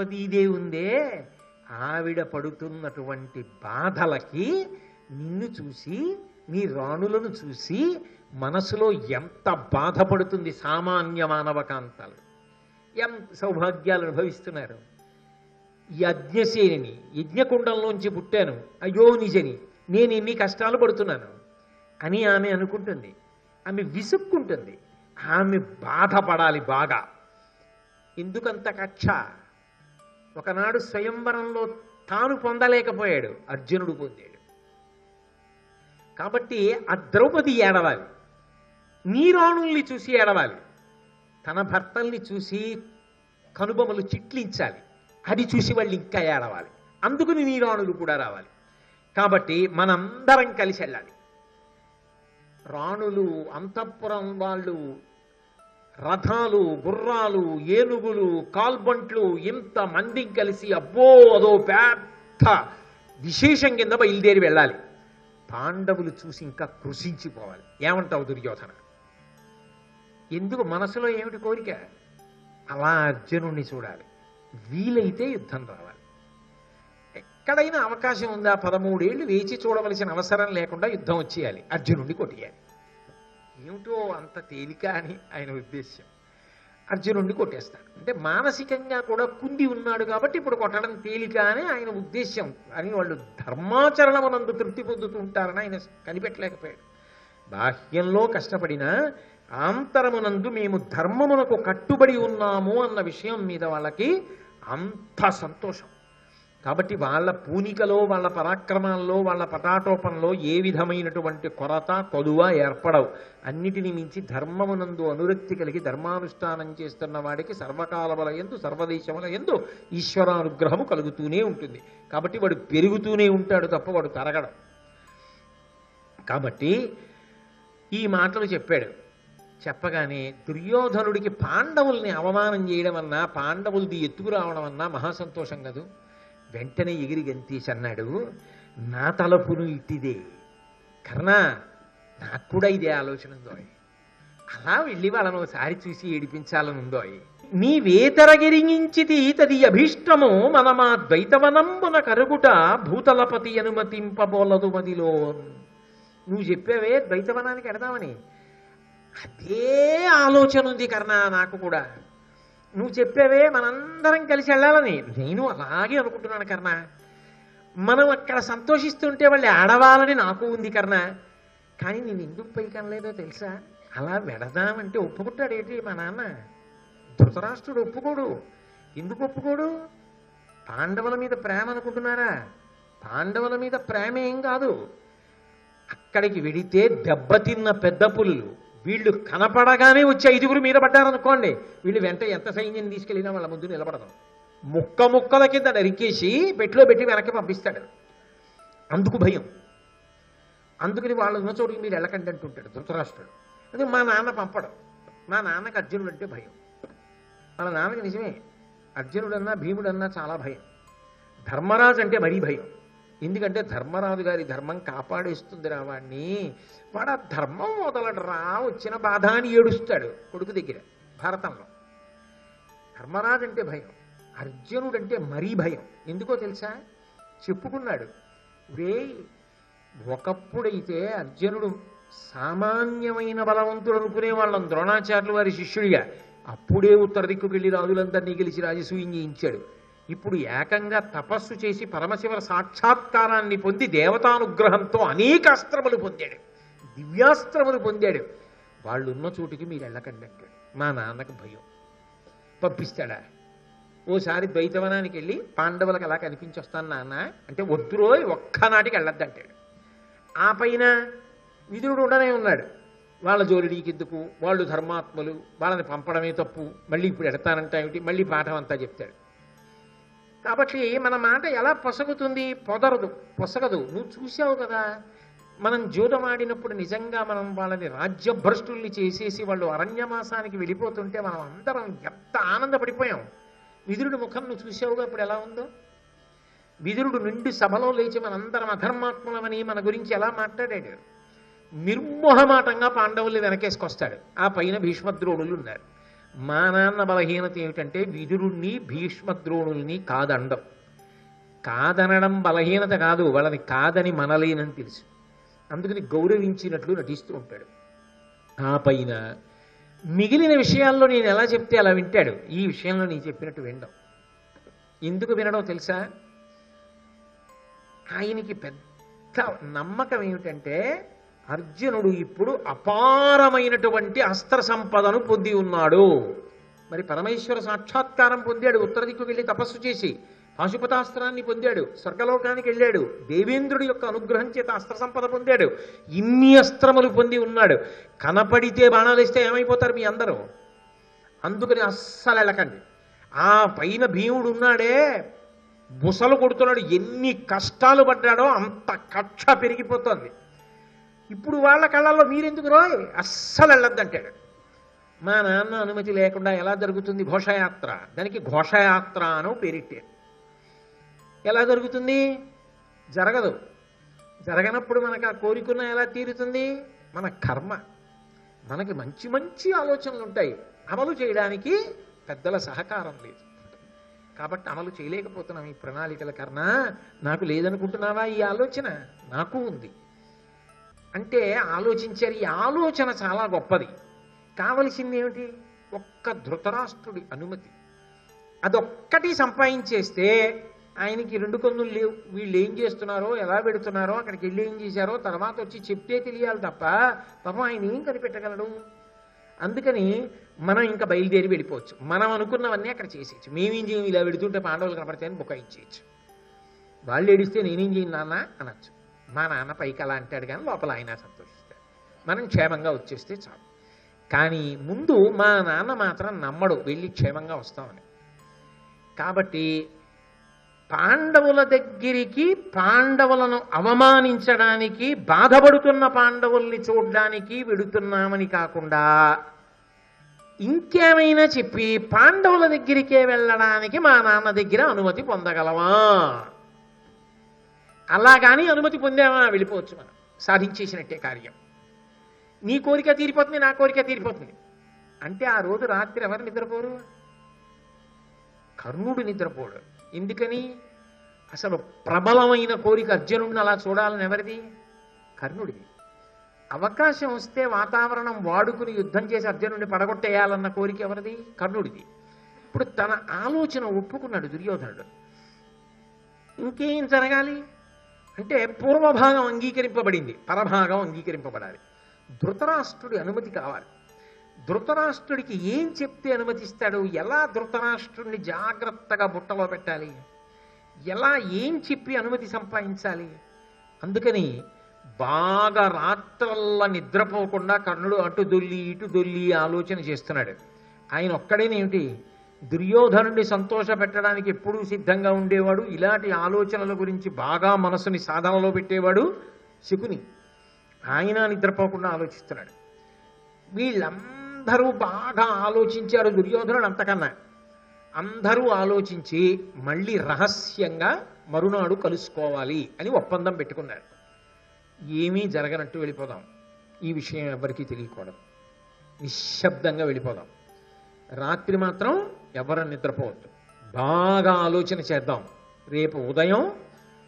ద్రౌపదీదేవి ఉందే, ఆవిడ పడుతున్నటువంటి బాధలకి నిన్ను చూసి, నీ రాణులను చూసి మనసులో ఎంత బాధపడుతుంది సామాన్య మానవకాంతాలు. ఎంత సౌభాగ్యాలు అనుభవిస్తున్నారు. యజ్ఞసేనిని, యజ్ఞకుండంలోంచి పుట్టాను, అయ్యో నిజని, నేను ఎన్ని కష్టాలు పడుతున్నాను అని ఆమె అనుకుంటుంది. ఆమె విసుక్కుంటుంది. ఆమె బాధపడాలి బాగా. ఎందుకంత కక్ష? ఒకనాడు స్వయంవరంలో తాను పొందలేకపోయాడు, అర్జునుడు పొందాడు. కాబట్టి ఆ ద్రౌపది ఏడవాలి, నీ రాణుల్ని చూసి ఏడవాలి, తన భర్తల్ని చూసి కనుబొమలు చిట్లించాలి, అది చూసి వాళ్ళు ఇంకా ఏడవాలి. అందుకుని నీ రాణులు కూడా రావాలి. కాబట్టి మనందరం కలిసి వెళ్ళాలి. రాణులు, అంతఃపురం వాళ్ళు, రథాలు, గుర్రాలు, ఏనుగులు, కాల్బంట్లు, ఇంతమంది కలిసి అబ్బో అదో పెద్ద విశేషం కింద బయలుదేరి వెళ్ళాలి. పాండవులు చూసి ఇంకా కృషించిపోవాలి. ఏమంటావు దుర్యోధన? ఎందుకు? మనసులో ఏమిటి కోరిక? అలా అర్జునుణ్ణి చూడాలి, వీలైతే యుద్ధం రావాలి. ఎక్కడైనా అవకాశం ఉందా? 13 ఏళ్ళు వేచి చూడవలసిన అవసరం లేకుండా యుద్ధం వచ్చేయాలి, అర్జునుడిని కొట్టేయాలి. ఏమిటో అంత తేలిక అని ఆయన ఉద్దేశ్యం. అర్జునుడిని కొట్టేస్తాడు అంటే మానసికంగా కూడా కుంది ఉన్నాడు కాబట్టి ఇప్పుడు కొట్టడం తేలిక అని ఆయన ఉద్దేశ్యం. అని వాళ్ళు ధర్మాచరణమునందు తృప్తి పొందుతూ ఉంటారని ఆయన కనిపెట్టలేకపోయాడు. బాహ్యంలో కష్టపడినా ఆంతరమునందు మేము ధర్మమునకు కట్టుబడి ఉన్నాము అన్న విషయం మీద వాళ్ళకి అంత సంతోషం. కాబట్టి వాళ్ళ పూనికలో, వాళ్ళ పరాక్రమాల్లో, వాళ్ళ పటాటోపంలో ఏ విధమైనటువంటి కొరత, కొదువ ఏర్పడవు. అన్నిటిని మించి ధర్మమునందు అనురక్తి కలిగి ధర్మానుష్ఠానం చేస్తున్న వాడికి సర్వకాలముల యందు, సర్వదేశముల యందు ఈశ్వరానుగ్రహము కలుగుతూనే ఉంటుంది. కాబట్టి వాడు పెరుగుతూనే ఉంటాడు తప్ప వాడు తరగడం. కాబట్టి ఈ మాటలు చెప్పాడు. చెప్పగానే దుర్యోధనుడికి పాండవుల్ని అవమానం చేయడం అన్నా, పాండవులది ఎత్తుకురావడం అన్నా మహాసంతోషం కదూ. వెంటనే ఎగిరి గంతీసి అన్నాడు, నా తలపును ఇట్టిదే కర్ణ, నాకు కూడా ఇదే ఆలోచన ఉందో, అలా వెళ్ళి వాళ్ళను ఒకసారి చూసి ఏడిపించాలనుందో. నీవేతరగిరించితి తది అభీష్టము మనమా ద్వైతవనంబున కరుగుట భూతలపతి అనుమతింపబోలదు మదిలో. నువ్వు చెప్పావే ద్వైతవనానికి ఎడదామని, అదే ఆలోచన ఉంది కర్ణ నాకు కూడా. నువ్వు చెప్పావే మనందరం కలిసి వెళ్ళాలని, నేను అలాగే అనుకుంటున్నాను కర్ణ. మనం అక్కడ సంతోషిస్తుంటే వాళ్ళు ఆడవాలని నాకు ఉంది కర్ణ. కానీ నేను ఎందుకు పైకి అనలేదో తెలుసా? అలా వెడదామంటే ఒప్పుకుంటాడేంటి మా నాన్న? ధృతరాష్ట్రుడు ఒప్పుకోడు. ఎందుకు ఒప్పుకోడు? పాండవుల మీద ప్రేమ అనుకుంటున్నారా? పాండవుల మీద ప్రేమ ఏం కాదు. అక్కడికి వెడితే దెబ్బతిన్న పెద్ద పులులు వీళ్ళు కనపడగానే వచ్చి 5గురు మీద పడ్డారనుకోండి, వీళ్ళు వెంట ఎంత సైన్యం తీసుకెళ్ళినా వాళ్ళ ముందు నిలబడదాం. ముక్క ముక్కల కింద నరికేసి పెట్టులో పెట్టి వెనక్కి పంపిస్తాడు. అందుకు భయం. అందుకని వాళ్ళు ఉన్న చోటుకి మీరు వెళ్ళకండి అంటుంటాడు ధృతరాష్ట్రుడు. అది మా నాన్న పంపడం. మా నాన్నకి అర్జునుడు అంటే భయం. వాళ్ళ నాన్నకి నిజమే అర్జునుడన్నా భీముడన్నా చాలా భయం. ధర్మరాజు అంటే మరీ భయం. ఎందుకంటే ధర్మరాజు గారి ధర్మం కాపాడేస్తుంది వాడిని. వాడు ఆ ధర్మం మొదలడరా వచ్చిన బాధ అని ఏడుస్తాడు కొడుకు దగ్గర. భారతంలో ధర్మరాజు అంటే భయం, అర్జునుడంటే మరీ భయం. ఎందుకో తెలుసా? చెప్పుకున్నాడు, రే ఒకప్పుడైతే అర్జునుడు సామాన్యమైన బలవంతుడు అనుకునే వాళ్ళం ద్రోణాచార్యులు వారి శిష్యుడిగా. అప్పుడే ఉత్తర దిక్కుకు వెళ్ళి రాజులందరినీ గెలిచి రాజసూయం చేయించాడు. ఇప్పుడు ఏకంగా తపస్సు చేసి పరమశివ సాక్షాత్కారాన్ని పొంది దేవతానుగ్రహంతో అనేక అస్త్రములు పొందాడు, దివ్యాస్త్రములు పొందాడు. వాళ్ళు ఉన్న చోటికి మీరు వెళ్ళకండి అంటాడు. మా నాన్నకు భయం. పంపిస్తాడా? ఓసారి ద్వైతవనానికి వెళ్ళి పాండవులకు ఎలా కనిపించి వస్తాను నాన్న అంటే, వద్దురోయ్ ఒక్కనాటికి వెళ్ళొద్దంటాడు. ఆ పైన విదురుడు ఉండనే ఉన్నాడు. వాళ్ళ జోలిడీకెందుకు, వాళ్ళు ధర్మాత్ములు, వాళ్ళని పంపడమే తప్పు, మళ్ళీ ఇప్పుడు ఎడతానంటా ఏమిటి, మళ్ళీ పాఠం అంతా చెప్తాడు. కాబట్టి మన మాట ఎలా పొసగుతుంది? పొసగదు. నువ్వు చూసావు కదా, మనం జూదమాడినప్పుడు నిజంగా మనం వాళ్ళని రాజ్యభ్రష్టుల్ని చేసేసి వాళ్ళు అరణ్యమాసానికి వెళ్ళిపోతుంటే మనం అందరం ఎంత ఆనందపడిపోయాం. విదురుడి ముఖం నువ్వు చూసావుగా ఇప్పుడు ఎలా ఉందో. విదురుడు నిండు సభలో లేచి మనందరం అధర్మాత్మలమని మన గురించి ఎలా మాట్లాడాడు. నిర్మోహమాటంగా పాండవుల్ని వెనకేసుకొస్తాడు. ఆ పైన భీష్మద్రోణులు ఉన్నారు. మా నాన్న బలహీనత ఏమిటంటే విదురుణ్ణి భీష్మద్రోణుల్ని కాదండం. కాదనడం బలహీనత కాదు, వాళ్ళని కాదని మనలేనని తెలుసు. అందుకని గౌరవించినట్లు నటిస్తూ ఉంటాడు. ఆ పైన మిగిలిన విషయాల్లో నేను ఎలా చెప్తే అలా వింటాడు. ఈ విషయంలో నేను చెప్పినట్టు వినడం. ఎందుకు వినడం తెలుసా? ఆయనకి పెద్ద నమ్మకం ఏమిటంటే అర్జునుడు ఇప్పుడు అపారమైనటువంటి అస్త్ర సంపదను పొంది ఉన్నాడు. మరి పరమేశ్వర సాక్షాత్కారం పొందాడు, ఉత్తర దిక్కుకు వెళ్ళి తపస్సు చేసి పాశుపతాస్త్రాన్ని పొందాడు, స్వర్గలోకానికి వెళ్ళాడు, దేవేంద్రుడి యొక్క అనుగ్రహం చేత అస్త్ర సంపద పొందాడు, ఇన్ని అస్త్రములు పొంది ఉన్నాడు. కనపడితే బాణాలు ఇస్తే ఏమైపోతారు మీ అందరూ? అందుకని అస్సలు వెళ్ళకండి. ఆ పైన భీముడు ఉన్నాడే, బుసలు కొడుతున్నాడు, ఎన్ని కష్టాలు పడ్డాడో అంత కక్ష పెరిగిపోతుంది. ఇప్పుడు వాళ్ళ కళ్ళల్లో మీరెందుకు రోయ్, అస్సలు వెళ్ళొద్దంటాడు. మా నాన్న అనుమతి లేకుండా ఎలా జరుగుతుంది ఘోషయాత్ర? దానికి ఘోషయాత్ర అని పేరెట్టాడు. ఎలా జరుగుతుంది? జరగదు. జరగనప్పుడు మనకు ఆ కోరికన ఎలా తీరుతుంది? మన కర్మ. మనకి మంచి మంచి ఆలోచనలు ఉంటాయి, అమలు చేయడానికి పెద్దల సహకారం లేదు కాబట్టి అమలు చేయలేకపోతున్నాం. ఈ ప్రణాళికల కన్నా నాకు లేదనుకుంటున్నావా? ఈ ఆలోచన నాకు ఉంది అంటే ఆలోచించారు. ఈ ఆలోచన చాలా గొప్పది. కావలసింది ఏమిటి? ఒక్క ధృతరాష్ట్రుడి అనుమతి. అదొక్కటి సంపాదించేస్తే ఆయనకి రెండు కన్నులు లేవు. వీళ్ళు ఏం చేస్తున్నారో, ఎలా పెడుతున్నారో, అక్కడికి వెళ్ళి ఏం చేశారో తర్వాత వచ్చి చెప్తే తెలియాలి తప్ప పాపం ఆయన ఏం కనిపెట్టగలడు. అందుకని మనం ఇంకా బయలుదేరి వెళ్ళిపోవచ్చు. మనం అనుకున్నవన్నీ అక్కడ చేసేయచ్చు. మేమేం చేయం, ఇలా పెడుతుంటే పాండవులు కనపడతాయని బుకాయించేయచ్చు. వాళ్ళు ఏడిస్తే నేనేం చేయను నాన్న అనొచ్చు. మా నాన్న పైకి అలా అంటాడు కానీ లోపల ఆయన సంతోషిస్తాడు. మనం క్షేమంగా వచ్చేస్తే చాలు. కానీ ముందు మా నాన్న మాత్రం నమ్మడు వెళ్ళి క్షేమంగా వస్తామని. కాబట్టి పాండవుల దగ్గరికి పాండవులను అవమానించడానికి, బాధపడుతున్న పాండవుల్ని చూడ్డానికి వెడుతున్నామని కాకుండా ఇంకేమైనా చెప్పి పాండవుల దగ్గరికే వెళ్ళడానికి మా నాన్న దగ్గర అనుమతి పొందగలమా? అలాగాని అనుమతి పొందామా వెళ్ళిపోవచ్చు, మనం సాధించేసినట్టే కార్యం. నీ కోరిక తీరిపోతుంది, నా కోరిక తీరిపోతుంది అంటే ఆ రోజు రాత్రి ఎవరు నిద్రపోరు? కర్ణుడు నిద్రపోడు. ఎందుకని? అసలు ప్రబలమైన కోరిక అర్జునుడిని అలా చూడాలని ఎవరిది? కర్ణుడిది. అవకాశం వస్తే వాతావరణం వాడుకుని యుద్ధం చేసి అర్జునుడిని పడగొట్టేయాలన్న కోరిక ఎవరిది? కర్ణుడిది. ఇప్పుడు తన ఆలోచన ఒప్పుకున్నాడు దుర్యోధనుడు. ఇంకేం జరగాలి అంటే పూర్వభాగం అంగీకరింపబడింది, పరభాగం అంగీకరింపబడాలి. ధృతరాష్ట్రుడి అనుమతి కావాలి. ధృతరాష్ట్రుడికి ఏం చెప్తే అనుమతిస్తాడు? ఎలా ధృతరాష్ట్రుడిని జాగ్రత్తగా బుట్టలో పెట్టాలి? ఎలా ఏం చెప్పి అనుమతి సంపాదించాలి? అందుకని బాగా రాత్రల్లా నిద్రపోకుండా కర్ణుడు అటు దొల్లి ఇటు దొల్లి ఆలోచన చేస్తున్నాడు. ఆయన ఒక్కడేనేమిటి, దుర్యోధనుడిని సంతోష పెట్టడానికి ఎప్పుడూ సిద్ధంగా ఉండేవాడు. ఇలాంటి ఆలోచనల గురించి బాగా మనసుని సాధనలో పెట్టేవాడు శకుని. ఆయన నిద్రపోకుండా ఆలోచిస్తున్నాడు. వీళ్ళందరూ బాగా ఆలోచించారు, దుర్యోధనుడు అంతకన్నా. అందరూ ఆలోచించి మళ్ళీ రహస్యంగా మరునాడు కలుసుకోవాలి అని ఒప్పందం పెట్టుకున్నారు. ఏమీ జరగనట్టు వెళ్ళిపోదాం, ఈ విషయం ఎవరికీ తెలియకూడదు, నిశ్శబ్దంగా వెళ్ళిపోదాం. రాత్రి మాత్రం ఎవరు నిద్రపోవద్దు, బాగా ఆలోచన చేద్దాం. రేపు ఉదయం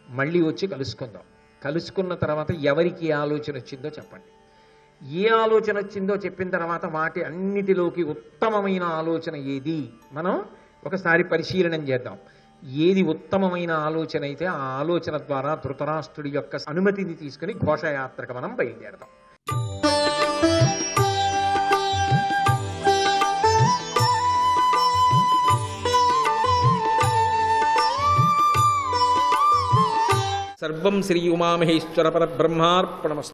మళ్ళీ వచ్చి కలుసుకుందాం. కలుసుకున్న తర్వాత ఎవరికి ఆలోచన వచ్చిందో చెప్పండి. ఏ ఆలోచన వచ్చిందో చెప్పిన తర్వాత వాటి అన్నిటిలోకి ఉత్తమమైన ఆలోచన ఏది మనం ఒకసారి పరిశీలనం చేద్దాం. ఏది ఉత్తమమైన ఆలోచన అయితే ఆ ఆలోచన ద్వారా ధృతరాష్ట్రుడి యొక్క అనుమతిని తీసుకుని ఘోషయాత్రకు మనం బయలుదేరదాం. సర్వం శ్రీ ఉమామహేశ్వర పరబ్రహ్మార్పణమస్తు.